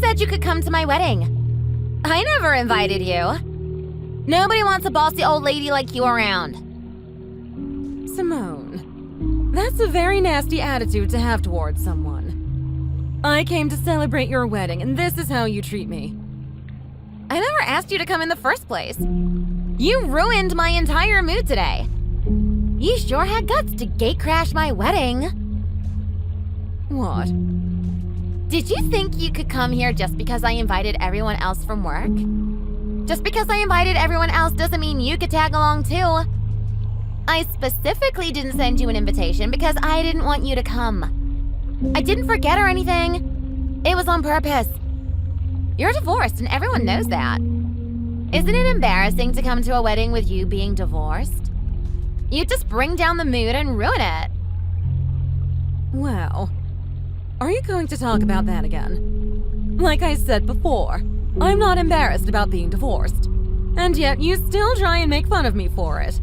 said you could come to my wedding? I never invited you. Nobody wants a bossy old lady like you around. Simone, that's a very nasty attitude to have towards someone. I came to celebrate your wedding, and this is how you treat me. I never asked you to come in the first place. You ruined my entire mood today. You sure had guts to gatecrash my wedding. What? Did you think you could come here just because I invited everyone else from work? Just because I invited everyone else doesn't mean you could tag along too. I specifically didn't send you an invitation because I didn't want you to come. I didn't forget or anything. It was on purpose. You're divorced and everyone knows that. Isn't it embarrassing to come to a wedding with you being divorced? You just bring down the mood and ruin it. Wow. Are you going to talk about that again? Like I said before, I'm not embarrassed about being divorced. And yet you still try and make fun of me for it.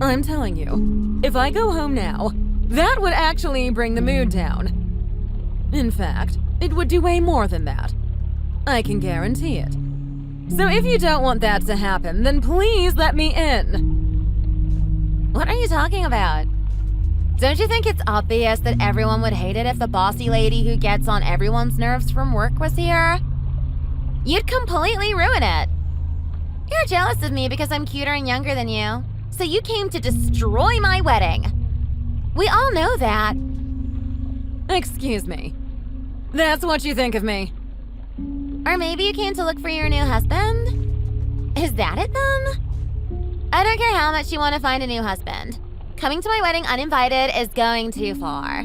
I'm telling you, if I go home now, that would actually bring the mood down. In fact, it would do way more than that. I can guarantee it. So if you don't want that to happen, then please let me in. What are you talking about? Don't you think it's obvious that everyone would hate it if the bossy lady who gets on everyone's nerves from work was here? You'd completely ruin it. You're jealous of me because I'm cuter and younger than you, so you came to destroy my wedding. We all know that. Excuse me. That's what you think of me. Or maybe you came to look for your new husband? Is that it then? I don't care how much you want to find a new husband. Coming to my wedding uninvited is going too far.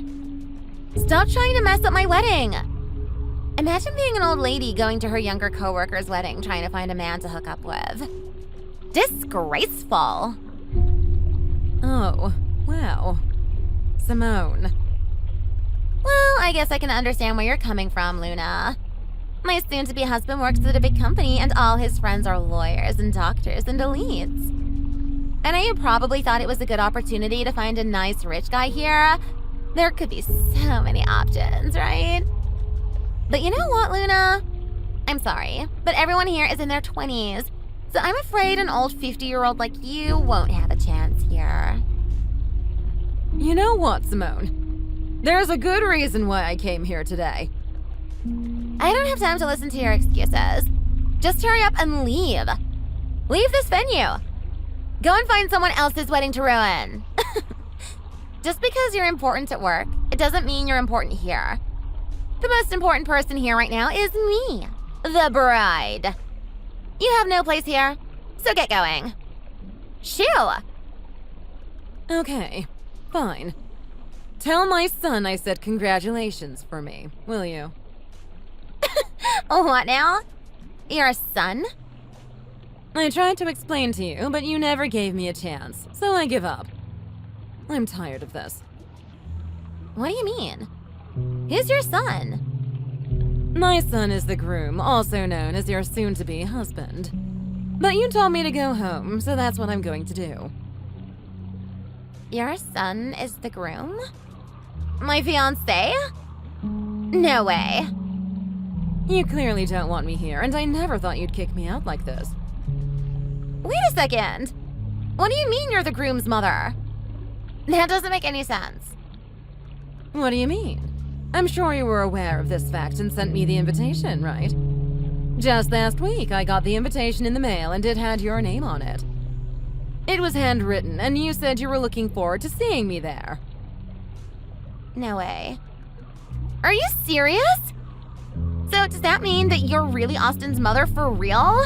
Stop trying to mess up my wedding. Imagine being an old lady going to her younger coworker's wedding trying to find a man to hook up with. Disgraceful. Oh, wow. Simone. Well, I guess I can understand where you're coming from, Luna. My soon-to-be husband works at a big company and all his friends are lawyers and doctors and elites. I know you probably thought it was a good opportunity to find a nice rich guy here. There could be so many options, right? But you know what, Luna? I'm sorry, but everyone here is in their 20s, so I'm afraid an old 50-year-old like you won't have a chance here. You know what, Simone? There's a good reason why I came here today. I don't have time to listen to your excuses. Just hurry up and leave. Leave this venue. Go and find someone else's wedding to ruin. Just because you're important at work, it doesn't mean you're important here. The most important person here right now is me, the bride. You have no place here, so get going. Shoo! Okay, fine. Tell my son I said congratulations for me, will you? What now? You're a son? I tried to explain to you, but you never gave me a chance, so I give up. I'm tired of this. What do you mean? Who's your son? My son is the groom, also known as your soon-to-be husband. But you told me to go home, so that's what I'm going to do. Your son is the groom? My fiancé? No way. You clearly don't want me here, and I never thought you'd kick me out like this. Wait a second. What do you mean you're the groom's mother? That doesn't make any sense. What do you mean? I'm sure you were aware of this fact and sent me the invitation, right? Just last week, I got the invitation in the mail and it had your name on it. It was handwritten, and you said you were looking forward to seeing me there. No way. Are you serious? So does that mean that you're really Austin's mother for real?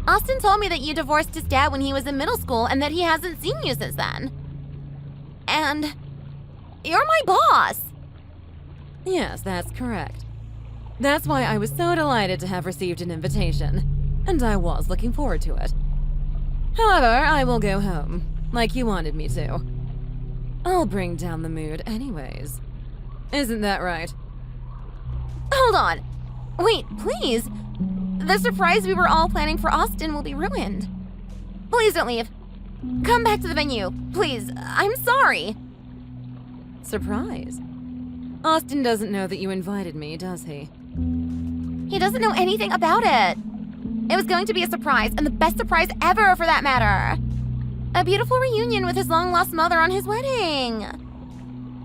Austin told me that you divorced his dad when he was in middle school and that he hasn't seen you since then. And you're my boss. Yes, that's correct. That's why I was so delighted to have received an invitation, and I was looking forward to it. However, I will go home, like you wanted me to. I'll bring down the mood anyways. Isn't that right? Hold on. Wait, please. The surprise we were all planning for Austin will be ruined. Please don't leave. Come back to the venue, please. I'm sorry. Surprise? Austin doesn't know that you invited me, does he? He doesn't know anything about it. It was going to be a surprise, and the best surprise ever for that matter. A beautiful reunion with his long-lost mother on his wedding.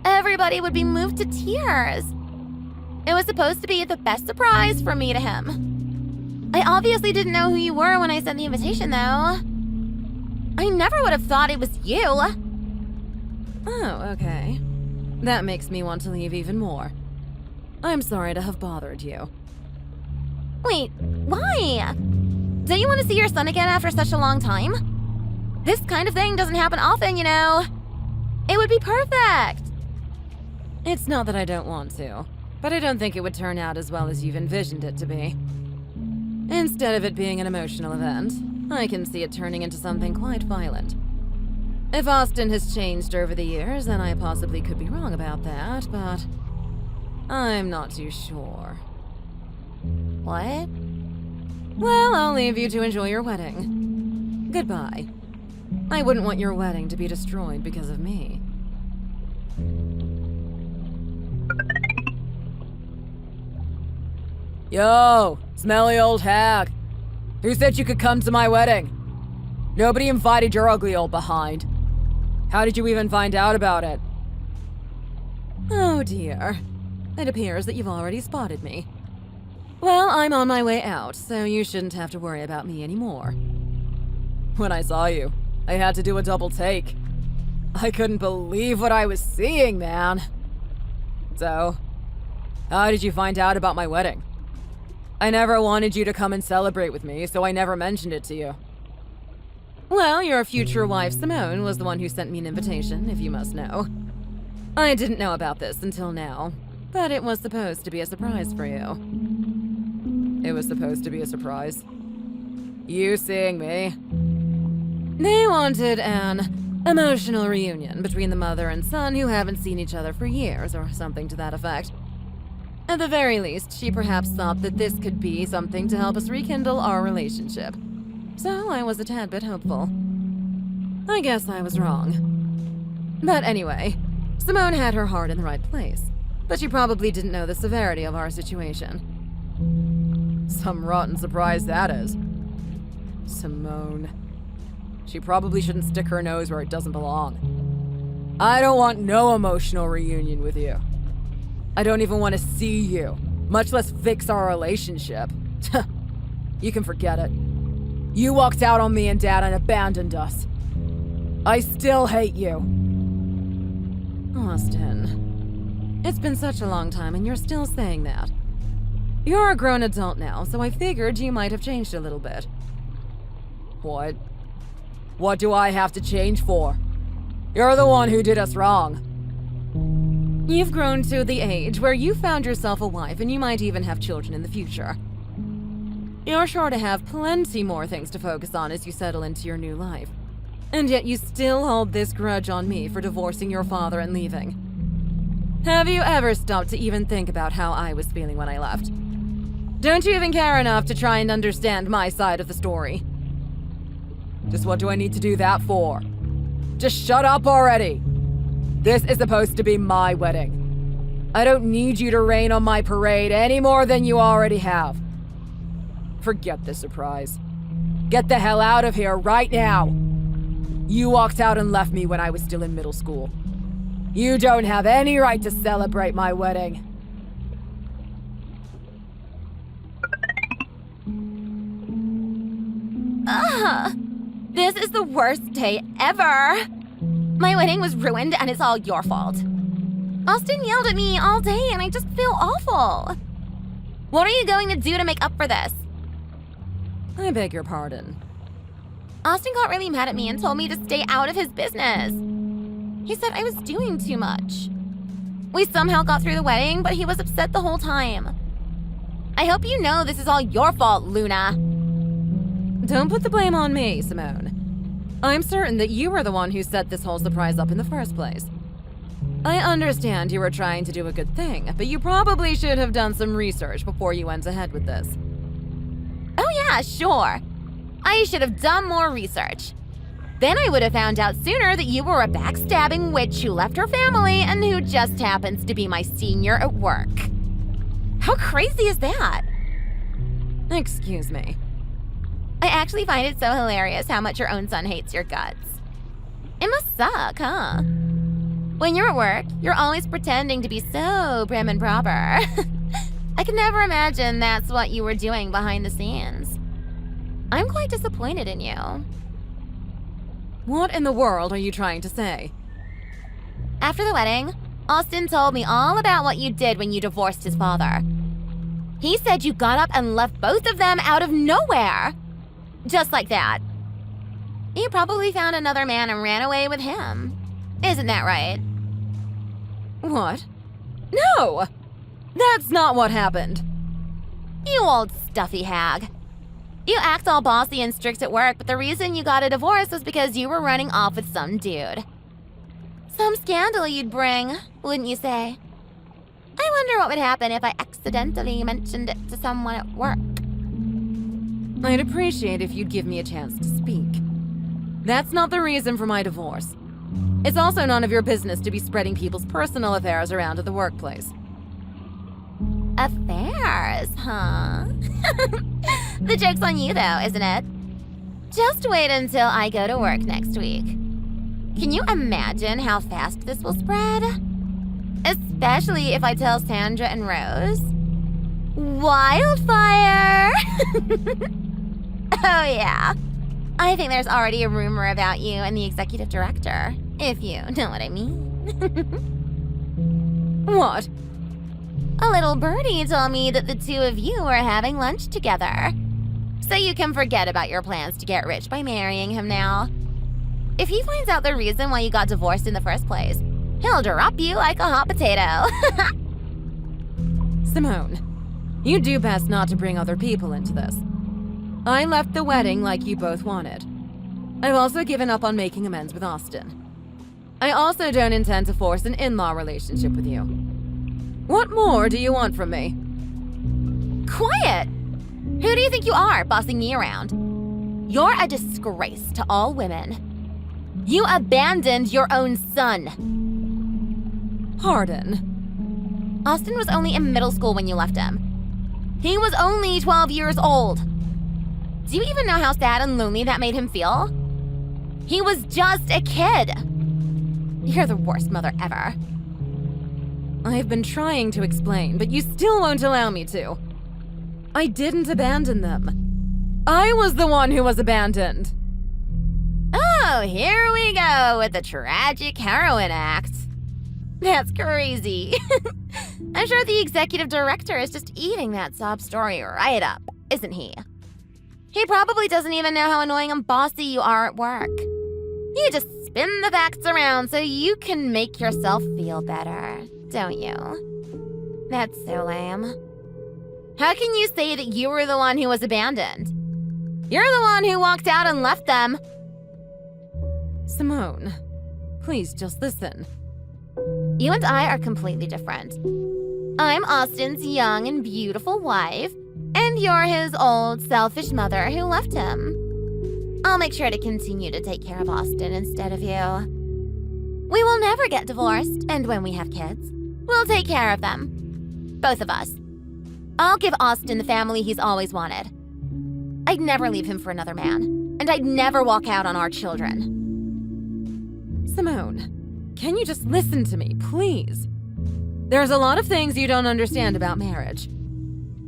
Everybody would be moved to tears. It was supposed to be the best surprise from me to him. I obviously didn't know who you were when I sent the invitation, though. I never would have thought it was you. Oh, okay. That makes me want to leave even more. I'm sorry to have bothered you. Wait, why? Don't you want to see your son again after such a long time? This kind of thing doesn't happen often, you know. It would be perfect. It's not that I don't want to, but I don't think it would turn out as well as you've envisioned it to be. Instead of it being an emotional event, I can see it turning into something quite violent. If Austin has changed over the years, then I possibly could be wrong about that, but I'm not too sure. What? Well, I'll leave you to enjoy your wedding. Goodbye. I wouldn't want your wedding to be destroyed because of me. Yo, smelly old hag. Who said you could come to my wedding? Nobody invited your ugly old behind. How did you even find out about it? Oh dear. It appears that you've already spotted me. Well, I'm on my way out, so you shouldn't have to worry about me anymore. When I saw you, I had to do a double take. I couldn't believe what I was seeing, man. So, how did you find out about my wedding? I never wanted you to come and celebrate with me, so I never mentioned it to you. Well, your future wife, Simone, was the one who sent me an invitation, if you must know. I didn't know about this until now, but it was supposed to be a surprise for you. It was supposed to be a surprise? You seeing me? They wanted an emotional reunion between the mother and son who haven't seen each other for years, or something to that effect. At the very least, she perhaps thought that this could be something to help us rekindle our relationship. So I was a tad bit hopeful. I guess I was wrong. But anyway, Simone had her heart in the right place, but she probably didn't know the severity of our situation. Some rotten surprise that is. Simone. She probably shouldn't stick her nose where it doesn't belong. I don't want no emotional reunion with you. I don't even want to see you, much less fix our relationship. You can forget it. You walked out on me and Dad and abandoned us. I still hate you. Austin, it's been such a long time and you're still saying that. You're a grown adult now, so I figured you might have changed a little bit. What? What do I have to change for? You're the one who did us wrong. You've grown to the age where you found yourself a wife and you might even have children in the future. You're sure to have plenty more things to focus on as you settle into your new life. And yet you still hold this grudge on me for divorcing your father and leaving. Have you ever stopped to even think about how I was feeling when I left? Don't you even care enough to try and understand my side of the story? Just what do I need to do that for? Just shut up already! This is supposed to be my wedding. I don't need you to rain on my parade any more than you already have. Forget this surprise. Get the hell out of here right now! You walked out and left me when I was still in middle school. You don't have any right to celebrate my wedding. Ugh! This is the worst day ever! My wedding was ruined and it's all your fault. Austin yelled at me all day and I just feel awful. What are you going to do to make up for this? I beg your pardon. Austin got really mad at me and told me to stay out of his business. He said I was doing too much. We somehow got through the wedding, but he was upset the whole time. I hope you know this is all your fault, Luna. Don't put the blame on me, Simone. I'm certain that you were the one who set this whole surprise up in the first place. I understand you were trying to do a good thing, but you probably should have done some research before you went ahead with this. Oh yeah, sure. I should have done more research. Then I would have found out sooner that you were a backstabbing witch who left her family and who just happens to be my senior at work. How crazy is that? Excuse me. I actually find it so hilarious how much your own son hates your guts. It must suck, huh? When you're at work, you're always pretending to be so prim and proper. I could never imagine that's what you were doing behind the scenes. I'm quite disappointed in you. What in the world are you trying to say? After the wedding, Austin told me all about what you did when you divorced his father. He said you got up and left both of them out of nowhere. Just like that. You probably found another man and ran away with him. Isn't that right? What? No! That's not what happened. You old stuffy hag. You act all bossy and strict at work, but the reason you got a divorce was because you were running off with some dude. Some scandal you'd bring, wouldn't you say? I wonder what would happen if I accidentally mentioned it to someone at work. I'd appreciate if you'd give me a chance to speak. That's not the reason for my divorce. It's also none of your business to be spreading people's personal affairs around at the workplace. Affairs, huh? The joke's on you, though, isn't it? Just wait until I go to work next week. Can you imagine how fast this will spread? Especially if I tell Sandra and Rose. Wildfire! Oh, yeah. I think there's already a rumor about you and the executive director, if you know what I mean. What? A little birdie told me that the two of you are having lunch together. So you can forget about your plans to get rich by marrying him now. If he finds out the reason why you got divorced in the first place, he'll drop you like a hot potato. Simone, you do best not to bring other people into this. I left the wedding like you both wanted. I've also given up on making amends with Austin. I also don't intend to force an in-law relationship with you. What more do you want from me? Quiet! Who do you think you are, bossing me around? You're a disgrace to all women. You abandoned your own son. Pardon? Austin was only in middle school when you left him. He was only 12 years old. Do you even know how sad and lonely that made him feel? He was just a kid. You're the worst mother ever. I've been trying to explain, but you still won't allow me to. I didn't abandon them. I was the one who was abandoned. Oh, here we go with the tragic heroine act. That's crazy. I'm sure the executive director is just eating that sob story right up, isn't he? He probably doesn't even know how annoying and bossy you are at work. You just spin the facts around so you can make yourself feel better, don't you? That's so lame. How can you say that you were the one who was abandoned? You're the one who walked out and left them. Simone, please just listen. You and I are completely different. I'm Austin's young and beautiful wife, and you're his old, selfish mother who left him. I'll make sure to continue to take care of Austin instead of you. We will never get divorced, and when we have kids, we'll take care of them. Both of us. I'll give Austin the family he's always wanted. I'd never leave him for another man, and I'd never walk out on our children. Simone, can you just listen to me, please? There's a lot of things you don't understand about marriage.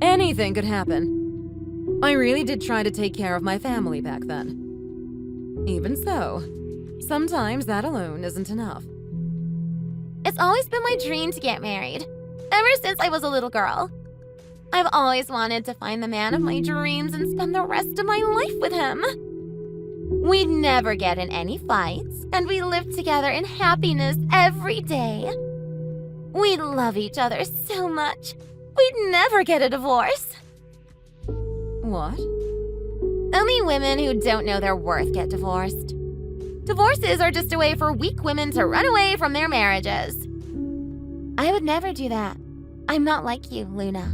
Anything could happen. I really did try to take care of my family back then. Even so, sometimes that alone isn't enough. It's always been my dream to get married, ever since I was a little girl. I've always wanted to find the man of my dreams and spend the rest of my life with him. We'd never get in any fights, and we lived together in happiness every day. We'd love each other so much. We'd never get a divorce. What? Only women who don't know their worth get divorced. Divorces are just a way for weak women to run away from their marriages. I would never do that. I'm not like you, Luna.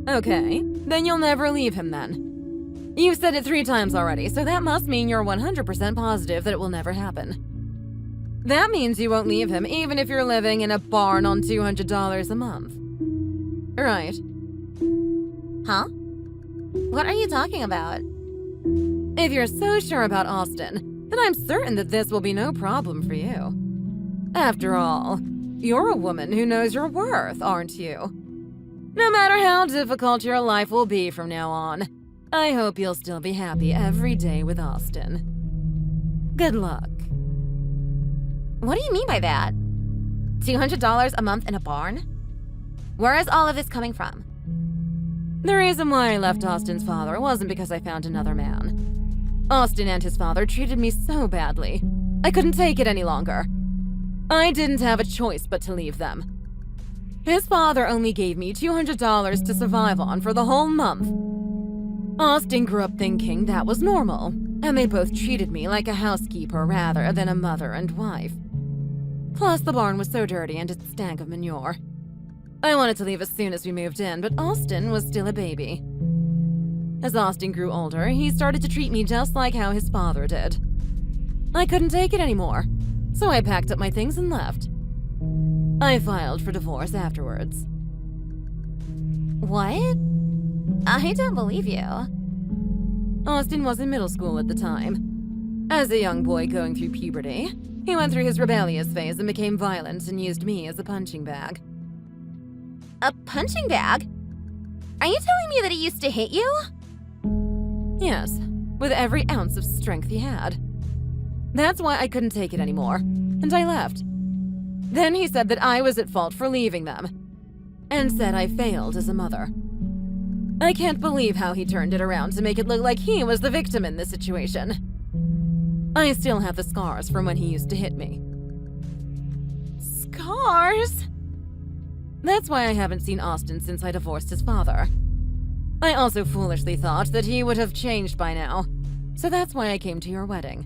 Okay, then you'll never leave him then. You've said it 3 times already, so that must mean you're 100% positive that it will never happen. That means you won't leave him even if you're living in a barn on $200 a month. Right. Huh? What are you talking about? If you're so sure about Austin, then I'm certain that this will be no problem for you. After all, you're a woman who knows your worth, aren't you? No matter how difficult your life will be from now on, I hope you'll still be happy every day with Austin. Good luck. What do you mean by that? $200 a month in a barn? Where is all of this coming from? The reason why I left Austin's father wasn't because I found another man. Austin and his father treated me so badly. I couldn't take it any longer. I didn't have a choice but to leave them. His father only gave me $200 to survive on for the whole month. Austin grew up thinking that was normal, and they both treated me like a housekeeper rather than a mother and wife. Plus, the barn was so dirty and it stank of manure. I wanted to leave as soon as we moved in, but Austin was still a baby. As Austin grew older, he started to treat me just like how his father did. I couldn't take it anymore, so I packed up my things and left. I filed for divorce afterwards. What? I don't believe you. Austin was in middle school at the time. As a young boy going through puberty, he went through his rebellious phase and became violent and used me as a punching bag. A punching bag? Are you telling me that he used to hit you? Yes, with every ounce of strength he had. That's why I couldn't take it anymore, and I left. Then he said that I was at fault for leaving them, and said I failed as a mother. I can't believe how he turned it around to make it look like he was the victim in this situation. I still have the scars from when he used to hit me. Scars? That's why I haven't seen Austin since I divorced his father. I also foolishly thought that he would have changed by now, so that's why I came to your wedding.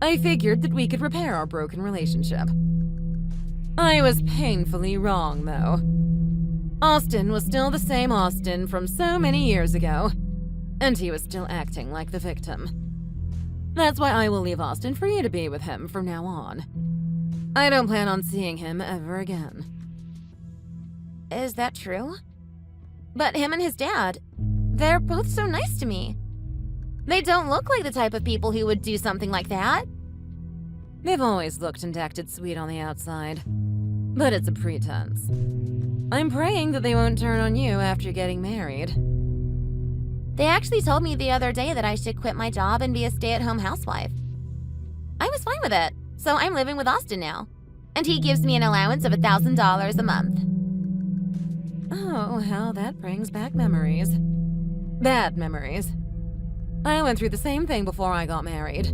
I figured that we could repair our broken relationship. I was painfully wrong, though. Austin was still the same Austin from so many years ago, and he was still acting like the victim. That's why I will leave Austin for you to be with him from now on. I don't plan on seeing him ever again. Is that true? But him and his dad, they're both so nice to me. They don't look like the type of people who would do something like that. They've always looked and acted sweet on the outside, but it's a pretense. I'm praying that they won't turn on you after getting married. They actually told me the other day that I should quit my job and be a stay-at-home housewife. I was fine with it, so I'm living with Austin now. And he gives me an allowance of $1,000 a month. Oh, how that brings back memories. Bad memories. I went through the same thing before I got married.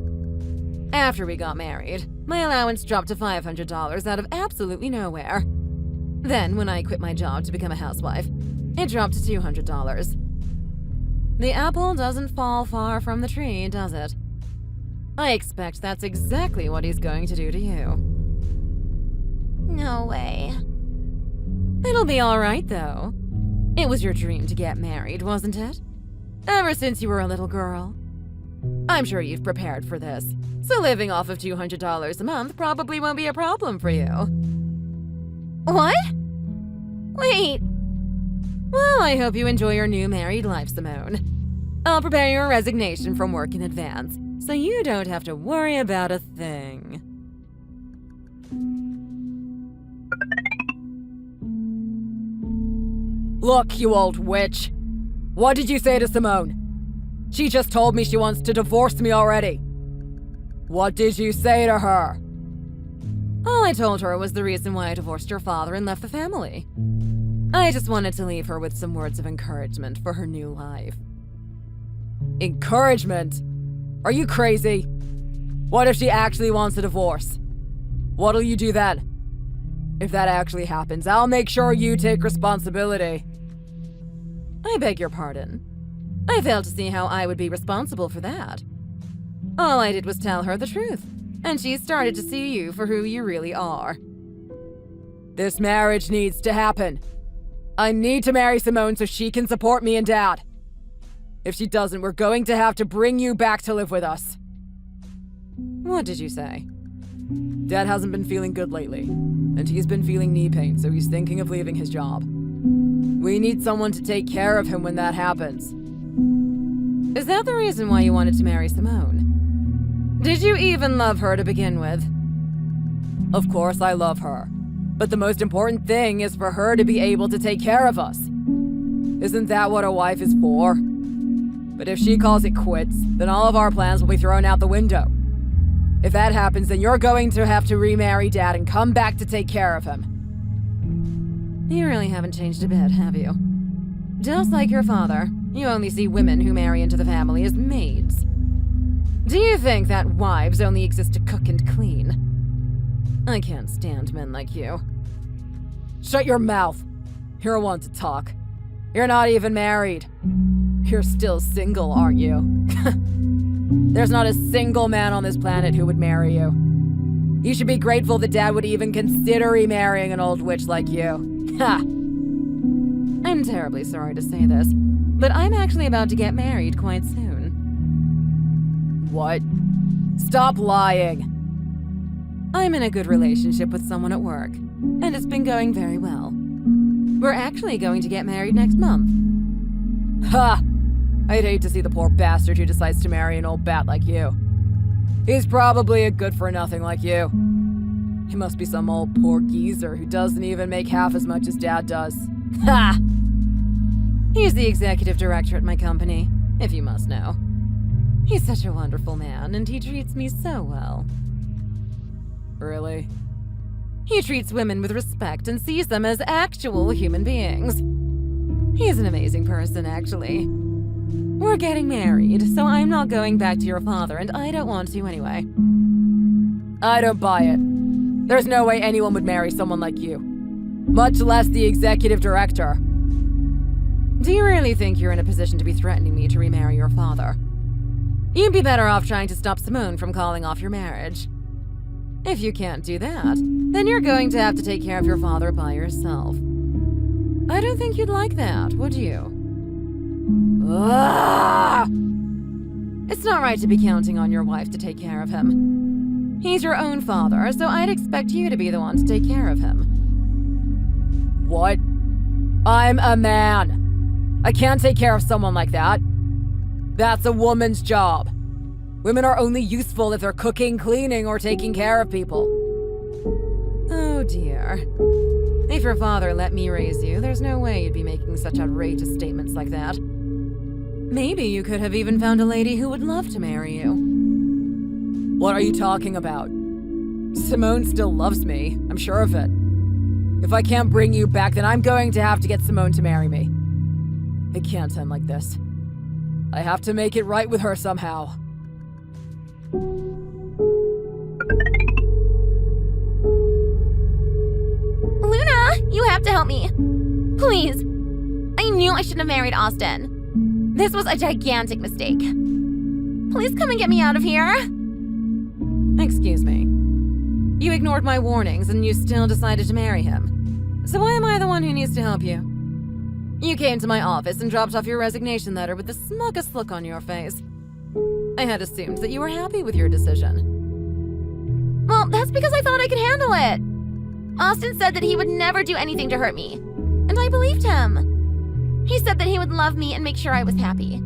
After we got married, my allowance dropped to $500 out of absolutely nowhere. Then, when I quit my job to become a housewife, it dropped to $200. The apple doesn't fall far from the tree, does it? I expect that's exactly what he's going to do to you. No way. It'll be all right, though. It was your dream to get married, wasn't it? Ever since you were a little girl. I'm sure you've prepared for this, so living off of $200 a month probably won't be a problem for you. What? Wait. Well, I hope you enjoy your new married life, Simone. I'll prepare your resignation from work in advance, so you don't have to worry about a thing. Look, you old witch. What did you say to Simone? She just told me she wants to divorce me already. What did you say to her? All I told her was the reason why I divorced your father and left the family. I just wanted to leave her with some words of encouragement for her new life. Encouragement? Are you crazy? What if she actually wants a divorce? What'll you do then? If that actually happens, I'll make sure you take responsibility. I beg your pardon. I fail to see how I would be responsible for that. All I did was tell her the truth, and she started to see you for who you really are. This marriage needs to happen. I need to marry Simone so she can support me and Dad. If she doesn't, we're going to have to bring you back to live with us. What did you say? Dad hasn't been feeling good lately, and he's been feeling knee pain, so he's thinking of leaving his job. We need someone to take care of him when that happens. Is that the reason why you wanted to marry Simone? Did you even love her to begin with? Of course I love her, but the most important thing is for her to be able to take care of us. Isn't that what a wife is for? But if she calls it quits, then all of our plans will be thrown out the window. If that happens, then you're going to have to remarry Dad and come back to take care of him. You really haven't changed a bit, have you? Just like your father, you only see women who marry into the family as maids. Do you think that wives only exist to cook and clean? I can't stand men like you. Shut your mouth. You're one to talk. You're not even married. You're still single, aren't you? There's not a single man on this planet who would marry you. You should be grateful that Dad would even consider remarrying an old witch like you. Ha! I'm terribly sorry to say this, but I'm actually about to get married quite soon. What? Stop lying. I'm in a good relationship with someone at work, and it's been going very well. We're actually going to get married next month. Ha! I'd hate to see the poor bastard who decides to marry an old bat like you. He's probably a good-for-nothing like you. He must be some old poor geezer who doesn't even make half as much as Dad does. Ha! He's the executive director at my company, if you must know. He's such a wonderful man, and he treats me so well. Really? He treats women with respect and sees them as actual human beings. He's an amazing person, actually. We're getting married, so I'm not going back to your father, and I don't want to anyway. I don't buy it. There's no way anyone would marry someone like you. Much less the executive director. Do you really think you're in a position to be threatening me to remarry your father? You'd be better off trying to stop Simone from calling off your marriage. If you can't do that, then you're going to have to take care of your father by yourself. I don't think you'd like that, would you? Ah! It's not right to be counting on your wife to take care of him. He's your own father, so I'd expect you to be the one to take care of him. What? I'm a man. I can't take care of someone like that. That's a woman's job. Women are only useful if they're cooking, cleaning, or taking care of people. Oh dear. If your father let me raise you, there's no way you'd be making such outrageous statements like that. Maybe you could have even found a lady who would love to marry you. What are you talking about? Simone still loves me, I'm sure of it. If I can't bring you back, then I'm going to have to get Simone to marry me. It can't end like this. I have to make it right with her somehow. Luna, you have to help me. Please. I knew I shouldn't have married Austin. This was a gigantic mistake. Please come and get me out of here. Excuse me. You ignored my warnings and you still decided to marry him. So why am I the one who needs to help you? You came to my office and dropped off your resignation letter with the smuggest look on your face. I had assumed that you were happy with your decision. Well, that's because I thought I could handle it. Austin said that he would never do anything to hurt me. And I believed him. He said that he would love me and make sure I was happy.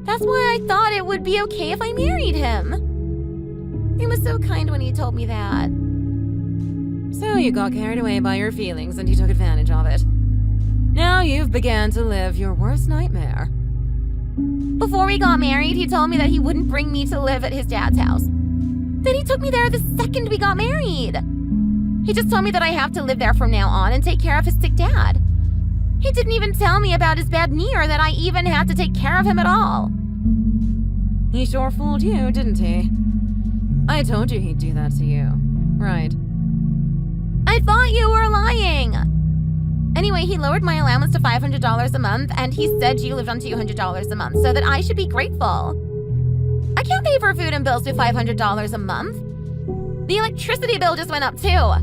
That's why I thought it would be okay if I married him. He was so kind when he told me that. So you got carried away by your feelings and he took advantage of it. Now you've began to live your worst nightmare. Before we got married, he told me that he wouldn't bring me to live at his dad's house. Then he took me there the second we got married. He just told me that I have to live there from now on and take care of his sick dad. He didn't even tell me about his bad knee or that I even had to take care of him at all. He sure fooled you, didn't he? I told you he'd do that to you. Right. I thought you were lying. Anyway, he lowered my allowance to $500 a month, and he said you lived on $200 a month, so that I should be grateful. I can't pay for food and bills with $500 a month. The electricity bill just went up too.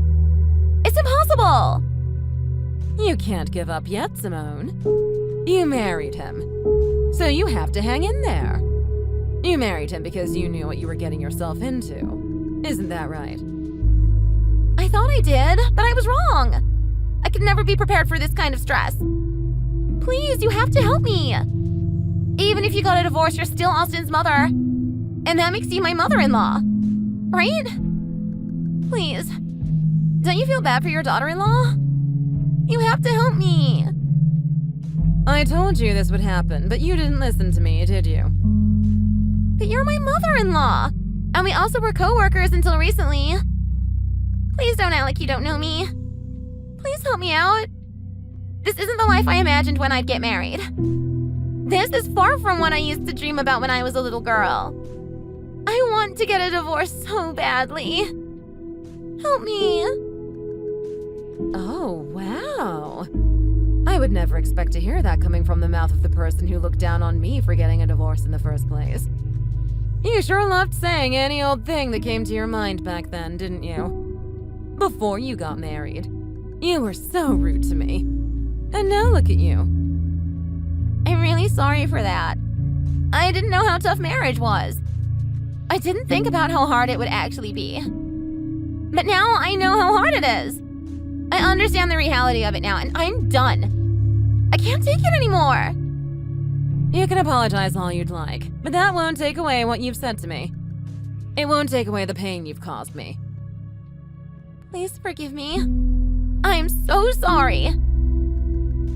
It's impossible. You can't give up yet, Simone. You married him. So you have to hang in there. You married him because you knew what you were getting yourself into. Isn't that right? I thought I did, but I was wrong. I could never be prepared for this kind of stress. Please, you have to help me. Even if you got a divorce, you're still Austin's mother. And that makes you my mother-in-law. Right? Please. Don't you feel bad for your daughter-in-law? You have to help me. I told you this would happen, but you didn't listen to me, did you? But you're my mother-in-law. And we also were co-workers until recently. Please don't act like you don't know me. Please help me out. This isn't the life I imagined when I'd get married. This is far from what I used to dream about when I was a little girl. I want to get a divorce so badly. Help me. Oh, wow. I would never expect to hear that coming from the mouth of the person who looked down on me for getting a divorce in the first place. You sure loved saying any old thing that came to your mind back then, didn't you? Before you got married. You were so rude to me. And now look at you. I'm really sorry for that. I didn't know how tough marriage was. I didn't think about how hard it would actually be. But now I know how hard it is. I understand the reality of it now, and I'm done. I can't take it anymore. You can apologize all you'd like, but that won't take away what you've said to me. It won't take away the pain you've caused me. Please forgive me. I'm so sorry.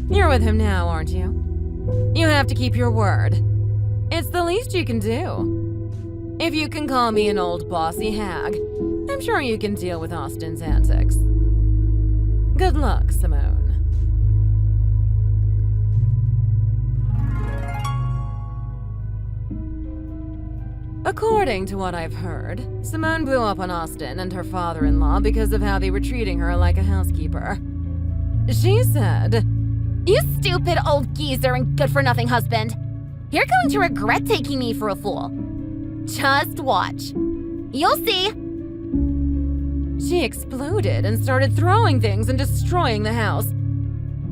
You're with him now, aren't you? You have to keep your word. It's the least you can do. If you can call me an old bossy hag, I'm sure you can deal with Austin's antics. Good luck, Simone. According to what I've heard, Simone blew up on Austin and her father-in-law because of how they were treating her like a housekeeper. She said, You stupid old geezer and good-for-nothing husband. You're going to regret taking me for a fool. Just watch. You'll see. She exploded and started throwing things and destroying the house.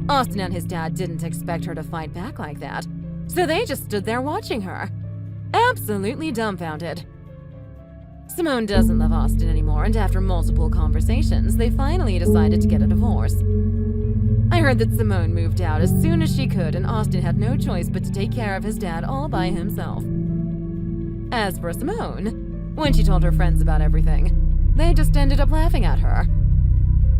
Austin and his dad didn't expect her to fight back like that, so they just stood there watching her, absolutely dumbfounded. Simone doesn't love Austin anymore, and after multiple conversations, they finally decided to get a divorce. I heard that Simone moved out as soon as she could, and Austin had no choice but to take care of his dad all by himself. As for Simone, when she told her friends about everything, they just ended up laughing at her.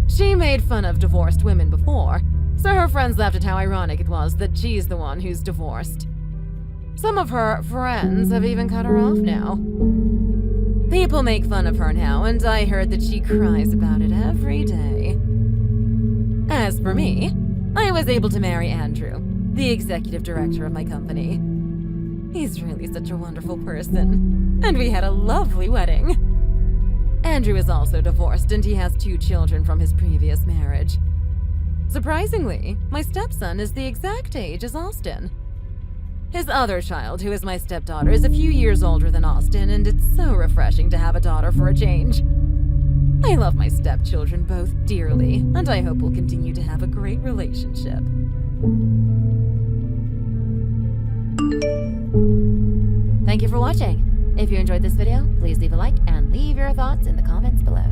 She made fun of divorced women before, so her friends laughed at how ironic it was that she's the one who's divorced. Some of her friends have even cut her off now. People make fun of her now, and I heard that she cries about it every day. As for me, I was able to marry Andrew, the executive director of my company. He's really such a wonderful person, and we had a lovely wedding. Andrew is also divorced, and he has 2 children from his previous marriage. Surprisingly, my stepson is the exact age as Austin. His other child, who is my stepdaughter, is a few years older than Austin, and it's so refreshing to have a daughter for a change. I love my stepchildren both dearly, and I hope we'll continue to have a great relationship. Thank you for watching. If you enjoyed this video, please leave a like and leave your thoughts in the comments below.